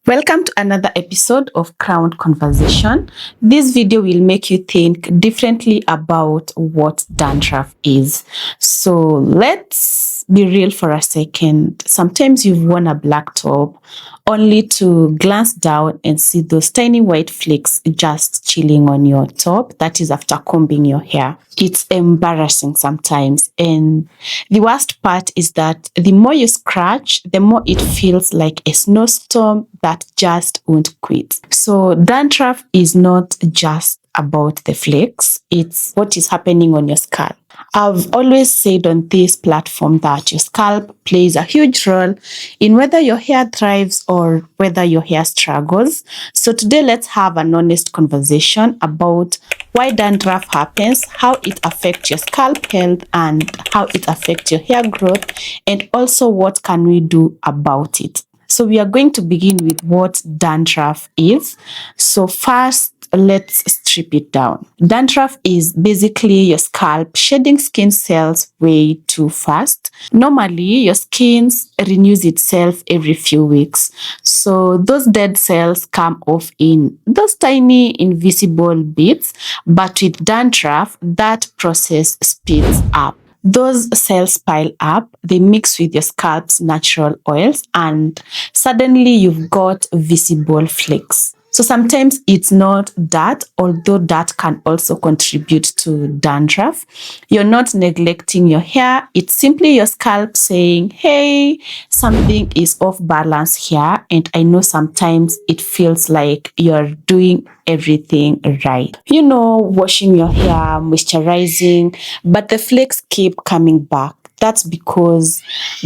Welcome to another episode of Crown Conversation. This video will make you think differently about what dandruff is. So let's be real for a second. Sometimes you've worn a black top only to glance down and see those tiny white flakes just chilling on your top. That is after combing your hair. It's embarrassing sometimes. And the worst part is that the more you scratch, the more it feels like a snowstorm that just won't quit. So dandruff is not just about the flakes, it's what is happening on your scalp. I've always said on this platform that your scalp plays a huge role in whether your hair thrives or whether your hair struggles. So today let's have an honest conversation about why dandruff happens, how it affects your scalp health, and how it affects your hair growth, and also what can we do about it. So we are going to begin with what dandruff is. So first, let's strip it down. Dandruff is basically your scalp shedding skin cells way too fast. Normally, your skin renews itself every few weeks. So those dead cells come off in those tiny invisible bits, but with dandruff, that process speeds up. Those cells pile up, they mix with your scalp's natural oils, and suddenly you've got visible flakes. So sometimes it's not that, although that can also contribute to dandruff. You're not neglecting your hair. It's simply your scalp saying, hey, something is off balance here. And I know sometimes it feels like you're doing everything right. You know, washing your hair, moisturizing, but the flakes keep coming back. That's because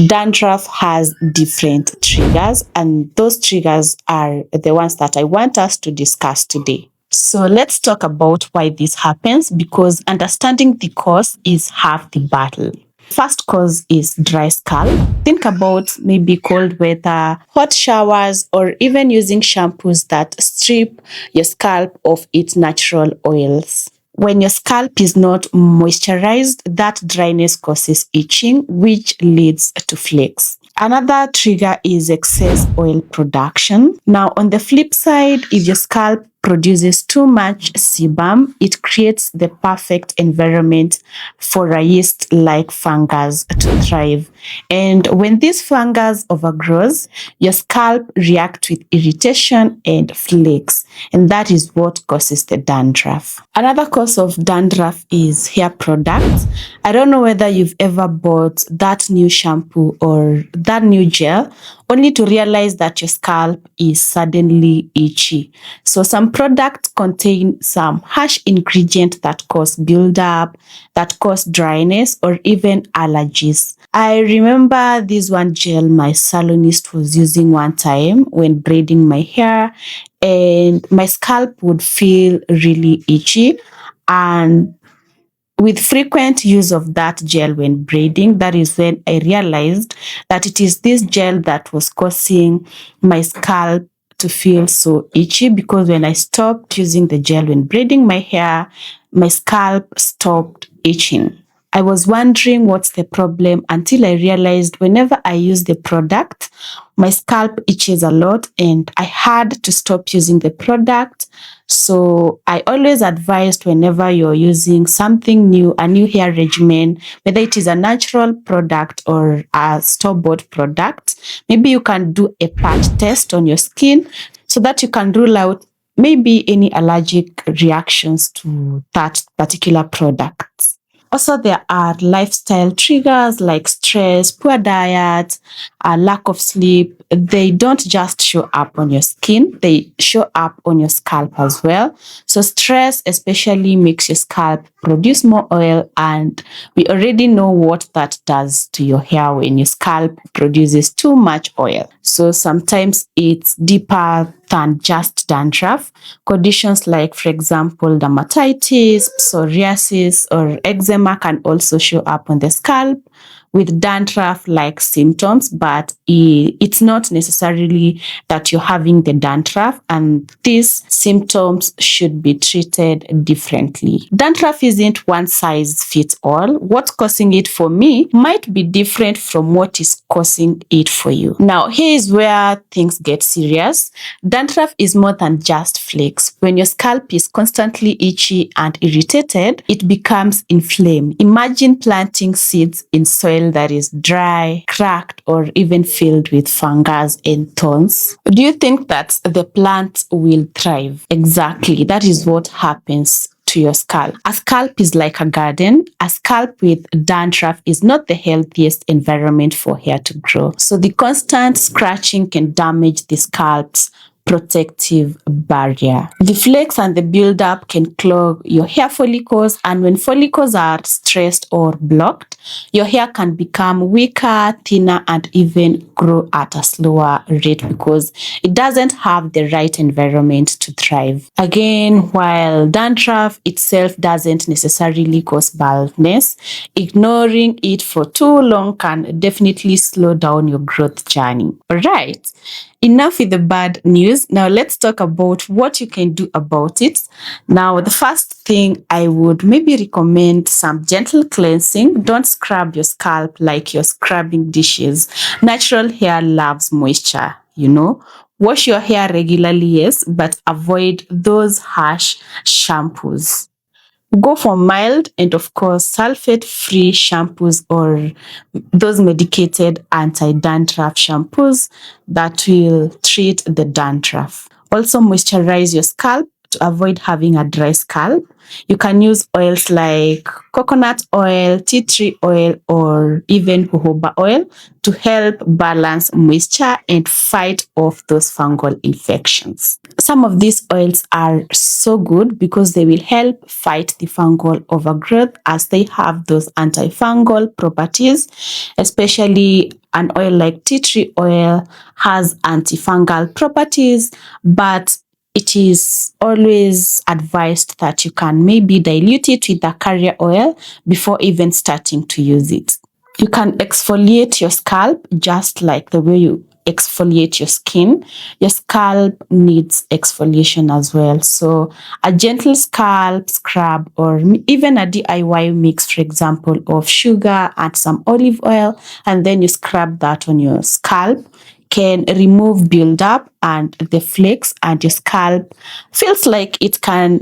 dandruff has different triggers, and those triggers are the ones that I want us to discuss today. So let's talk about why this happens, because understanding the cause is half the battle. First cause is dry scalp. Think about maybe cold weather, hot showers, or even using shampoos that strip your scalp of its natural oils. When your scalp is not moisturized, that dryness causes itching, which leads to flakes. Another trigger is excess oil production. Now, on the flip side, if your scalp produces too much sebum, it creates the perfect environment for a yeast-like fungus to thrive. And when this fungus overgrows, your scalp reacts with irritation and flakes, and that is what causes the dandruff. Another cause of dandruff is hair products. I don't know whether you've ever bought that new shampoo or that new gel only to realize that your scalp is suddenly itchy. So some products contain some harsh ingredient that cause buildup, that cause dryness, or even allergies. I remember this one gel my salonist was using one time when braiding my hair, and my scalp would feel really itchy. And with frequent use of that gel when braiding, that is when I realized that it is this gel that was causing my scalp to feel so itchy, because when I stopped using the gel when braiding my hair, my scalp stopped itching. I was wondering what's the problem until I realized whenever I use the product, my scalp itches a lot and I had to stop using the product. So I always advised whenever you're using something new, a new hair regimen, whether it is a natural product or a store-bought product, maybe you can do a patch test on your skin so that you can rule out maybe any allergic reactions to that particular product. Also, there are lifestyle triggers like stress, poor diet, lack of sleep. They don't just show up on your skin, they show up on your scalp as well. So stress especially makes your scalp produce more oil, and we already know what that does to your hair when your scalp produces too much oil. So sometimes it's deeper than just dandruff. Conditions like, for example, dermatitis, psoriasis, or eczema can also show up on the scalp, with dandruff-like symptoms, but it's not necessarily that you're having the dandruff, and these symptoms should be treated differently. Dandruff isn't one size fits all. What's causing it for me might be different from what is causing it for you. Now, here is where things get serious. Dandruff is more than just flakes. When your scalp is constantly itchy and irritated, it becomes inflamed. Imagine planting seeds in soil that is dry, cracked, or even filled with fungus and thorns. Do you think that the plant will thrive? Exactly. That is what happens to your scalp. A scalp is like a garden. A scalp with dandruff is not the healthiest environment for hair to grow. So the constant scratching can damage the scalp's protective barrier. The flakes and the buildup can clog your hair follicles, and when follicles are stressed or blocked, your hair can become weaker, thinner, and even grow at a slower rate because it doesn't have the right environment to thrive. Again, while dandruff itself doesn't necessarily cause baldness, ignoring it for too long can definitely slow down your growth journey. All right. Enough with the bad news. Now let's talk about what you can do about it. Now, the first thing I would maybe recommend some gentle cleansing. Don't scrub your scalp like you're scrubbing dishes. Natural hair loves moisture, you know. Wash your hair regularly, yes, but avoid those harsh shampoos. Go for mild and, of course, sulfate-free shampoos or those medicated anti-dandruff shampoos that will treat the dandruff. Also, moisturize your scalp to avoid having a dry scalp. You can use oils like coconut oil, tea tree oil, or even jojoba oil to help balance moisture and fight off those fungal infections. Some of these oils are so good because they will help fight the fungal overgrowth as they have those antifungal properties, especially an oil like tea tree oil has antifungal properties, but it is always advised that you can maybe dilute it with a carrier oil before even starting to use it. You can exfoliate your scalp just like the way you exfoliate your skin. Your scalp needs exfoliation as well. So a gentle scalp scrub or even a DIY mix, for example, of sugar and some olive oil, and then you scrub that on your scalp, can remove buildup and the flakes, and your scalp feels like it can,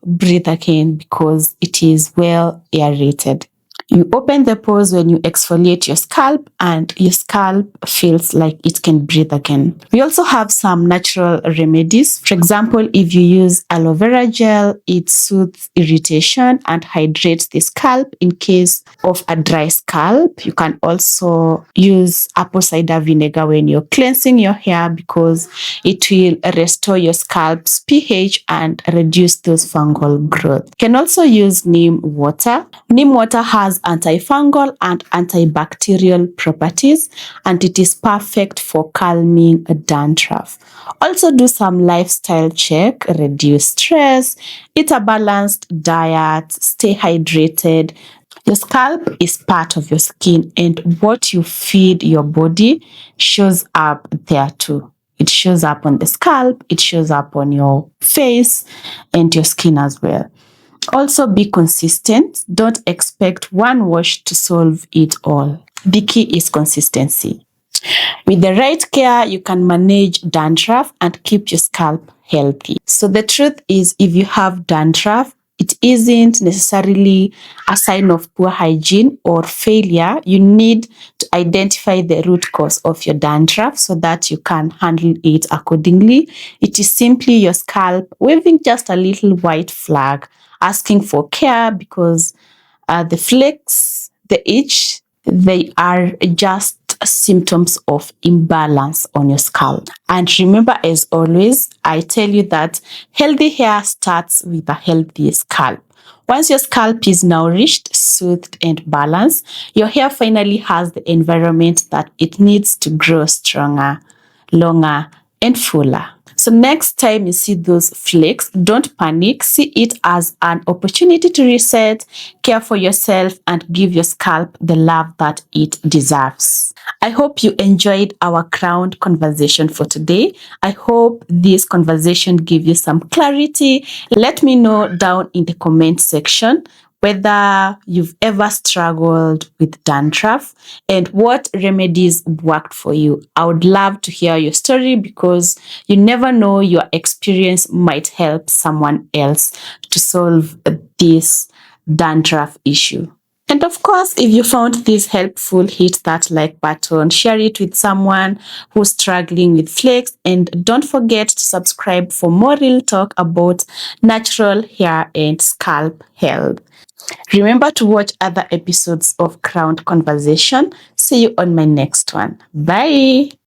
breathe again because it is well aerated. You open the pores when you exfoliate your scalp, and your scalp feels like it can breathe again. We also have some natural remedies. For example, if you use aloe vera gel, it soothes irritation and hydrates the scalp in case of a dry scalp. You can also use apple cider vinegar when you're cleansing your hair because it will restore your scalp's pH and reduce those fungal growth. You can also use neem water. Neem water has antifungal and antibacterial properties, and it is perfect for calming dandruff. Also, do some lifestyle check, reduce stress, eat a balanced diet, stay hydrated. Your scalp is part of your skin, and what you feed your body shows up there too. It shows up on the scalp, it shows up on your face and your skin as well. Also, be consistent. Don't expect one wash to solve it all. The key is consistency. With the right care, you can manage dandruff and keep your scalp healthy. So the truth is, if you have dandruff, it isn't necessarily a sign of poor hygiene or failure. You need to identify the root cause of your dandruff so that you can handle it accordingly. It is simply your scalp waving just a little white flag, asking for care because the flakes, the itch, they are just symptoms of imbalance on your scalp. And remember, as always, I tell you that healthy hair starts with a healthy scalp. Once your scalp is nourished, soothed, and balanced, your hair finally has the environment that it needs to grow stronger, longer, and fuller. So next time you see those flakes, don't panic. See it as an opportunity to reset, care for yourself, and give your scalp the love that it deserves. I hope you enjoyed our crown conversation for today. I hope this conversation gave you some clarity. Let me know down in the comment section whether you've ever struggled with dandruff and what remedies worked for you. I would love to hear your story because you never know, your experience might help someone else to solve this dandruff issue. And of course, if you found this helpful, hit that like button, share it with someone who's struggling with flakes, and don't forget to subscribe for more real talk about natural hair and scalp health. Remember to watch other episodes of Crowned Conversation. See you on my next one. Bye.